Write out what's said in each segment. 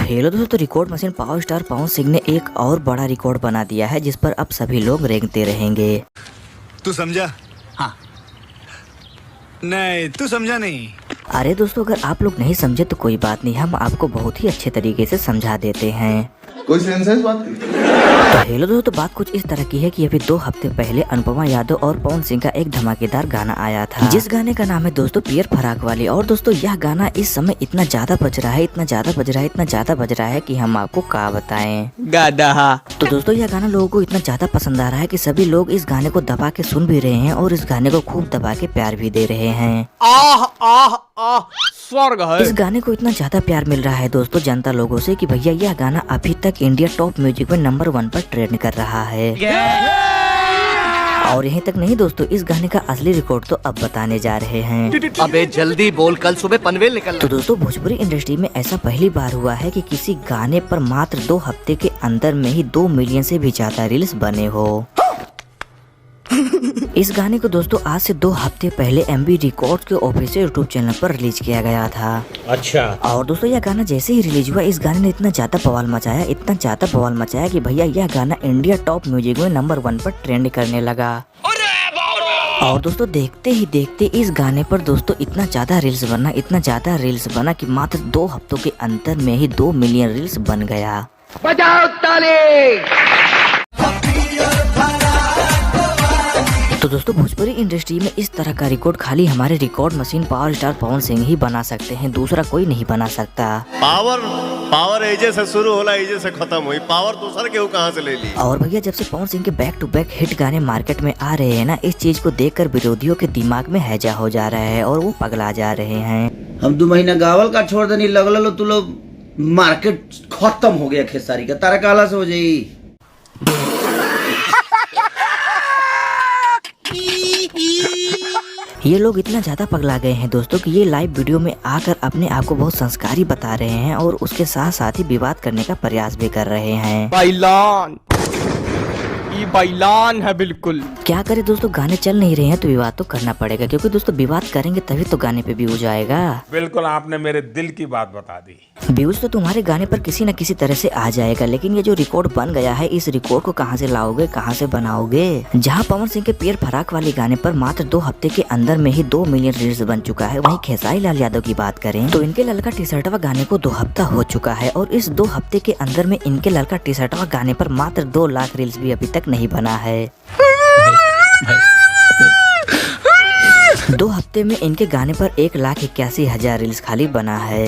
Hello दोस्तों, तो record machine power star Pawan Singh ने एक और बड़ा रिकॉर्ड बना दिया है जिस पर अब सभी लोग रेंगते रहेंगे। तू समझा? हाँ। नहीं, तू समझा नहीं। अरे दोस्तों, अगर आप लोग नहीं समझे तो कोई बात नहीं, हम आपको बहुत ही अच्छे तरीके से समझा देते हैं। कोई सेंस है इस बात की? तो हेलो दोस्तों, तो बात कुछ इस तरह की है कि अभी 2 हफ्ते पहले अनुपमा यादव और पवन सिंह का एक धमाकेदार गाना आया था, जिस गाने का नाम है दोस्तों पियर फराक वाली। और दोस्तों यह गाना इस समय इतना ज्यादा बज रहा है, इतना ज्यादा बज रहा है कि हम आपको क्या बताएं। गधा। तो दोस्तों यह गाना लोगों को इतना ज्यादा पसंद आ रहा है कि सभी लोग इस गाने को दबा के सुन भी रहे हैं और इस गाने को खूब दबा के प्यार भी दे रहे हैं। आह आह आह, स्वर्ग है। इस गाने को इतना ज्यादा प्यार मिल रहा है दोस्तों जनता लोगों से कि भैया यह गाना अभी तक इंडिया टॉप म्यूजिक में नंबर 1 पर ट्रेंड कर रहा है। और यहीं तक नहीं दोस्तों, इस गाने का असली रिकॉर्ड तो अब बताने जा रहे हैं। अबे जल्दी बोल, कल सुबह पनवेल निकल। तो दोस्तों भोजपुरी इंडस्ट्री में ऐसा पहली बार हुआ है कि किसी गाने पर मात्र 2 हफ्ते के अंदर में ही 2 मिलियन से भी ज्यादा रील्स बने हो। इस गाने को दोस्तों आज से 2 हफ्ते पहले MB रिकॉर्ड्स के ऑफिशियल यूट्यूब चैनल पर रिलीज किया गया था। अच्छा। और दोस्तों यह गाना जैसे ही रिलीज हुआ, इस गाने ने इतना ज्यादा बवाल मचाया कि भैया यह गाना इंडिया टॉप म्यूजिक में नंबर 1 पर ट्रेंड करने लगा। और दोस्तों देखते ही देखते इस गाने पर दोस्तों इतना ज्यादा रील्स बना कि मात्र 2 हफ्तों के अंतर में ही 2 मिलियन रील्स बन गया। बजाओ ताली। तो दोस्तों भोजपुरी इंडस्ट्री में इस तरह का रिकॉर्ड खाली हमारे record machine power star Pawan Singh ही बना सकते हैं, दूसरा कोई नहीं बना सकता। पावर एजे से शुरू होला, एजे से खत्म हुई। पावर दूसरा केहू कहाँ से ले ली? और भैया जब से पवन सिंह के बैक टू बैक हिट गाने मार्केट में आ रहे हैं ना, इस चीज को देखकर विरोधियों के दिमाग में हैजा हो जा रहा है और वो पगला जा रहे हैं। हम 2 महीना गावल का छोड़ देनी लगल तू लोग, मार्केट खत्म हो गया खेसारी का, तारा काला से हो जाई। ये लोग इतना ज्यादा पगला गए हैं दोस्तों कि ये लाइव वीडियो में आकर अपने आप को बहुत संस्कारी बता रहे हैं और उसके साथ साथ ही विवाद करने का प्रयास भी कर रहे हैं। बैलान, ये बैलान है बिल्कुल। क्या करे दोस्तों, गाने चल नहीं रहे हैं तो विवाद तो करना पड़ेगा, क्योंकि दोस्तों विवाद करेंगे तभी तो गाने पे व्यूज आएगा। बिल्कुल, आपने मेरे दिल की बात बता दी। व्यूज तो तुम्हारे गाने पर किसी न किसी तरह से आ जाएगा, लेकिन ये जो रिकॉर्ड बन गया है, इस रिकॉर्ड को कहाँ से लाओगे, कहाँ से बनाओगे? जहाँ पवन सिंह के पियर फराक वाले गाने पर मात्र 2 हफ्ते के अंदर में ही 2 मिलियन रील्स बन चुका है, वहीं खेसारी लाल यादव की बात करें तो इनके ललका टी-शर्टवा गाने को 2 हफ्ता हो चुका है और इस 2 हफ्ते के अंदर में इनके ललका टी-शर्टवा गाने पर मात्र 2 लाख रील्स भी अभी तक नहीं बना है। 2 हफ्ते में इनके गाने पर 1,81,000 रील्स खाली बना है।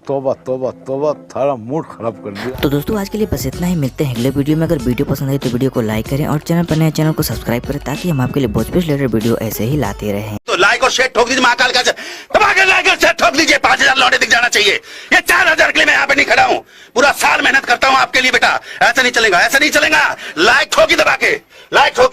तोबा तोबा तोबा, थारा मूड खराब कर दिया। तो दोस्तों आज के लिए बस इतना ही, मिलते हैं अगले वीडियो में। अगर वीडियो पसंद आई तो वीडियो को लाइक करें और चैनल पर नए चैनल को सब्सक्राइब करें ताकि हम आपके लिए भोजपुरी रिलेटेड वीडियो ऐसे ही लाते रहें। तो लाइक और शेयर ठोक दीजिए, महाकाल का लाइक और शेयर ठोक दीजिए। 5000 लौटे दिख जाना चाहिए। ये 4000 के लिए मैं यहाँ पे नहीं खड़ा हूँ, पूरा साल मेहनत करता हूँ आपके लिए बेटा। ऐसा नहीं चलेगा, ऐसा नहीं चलेगा। लाइक ठोकी दबा के, लाइक ठोक।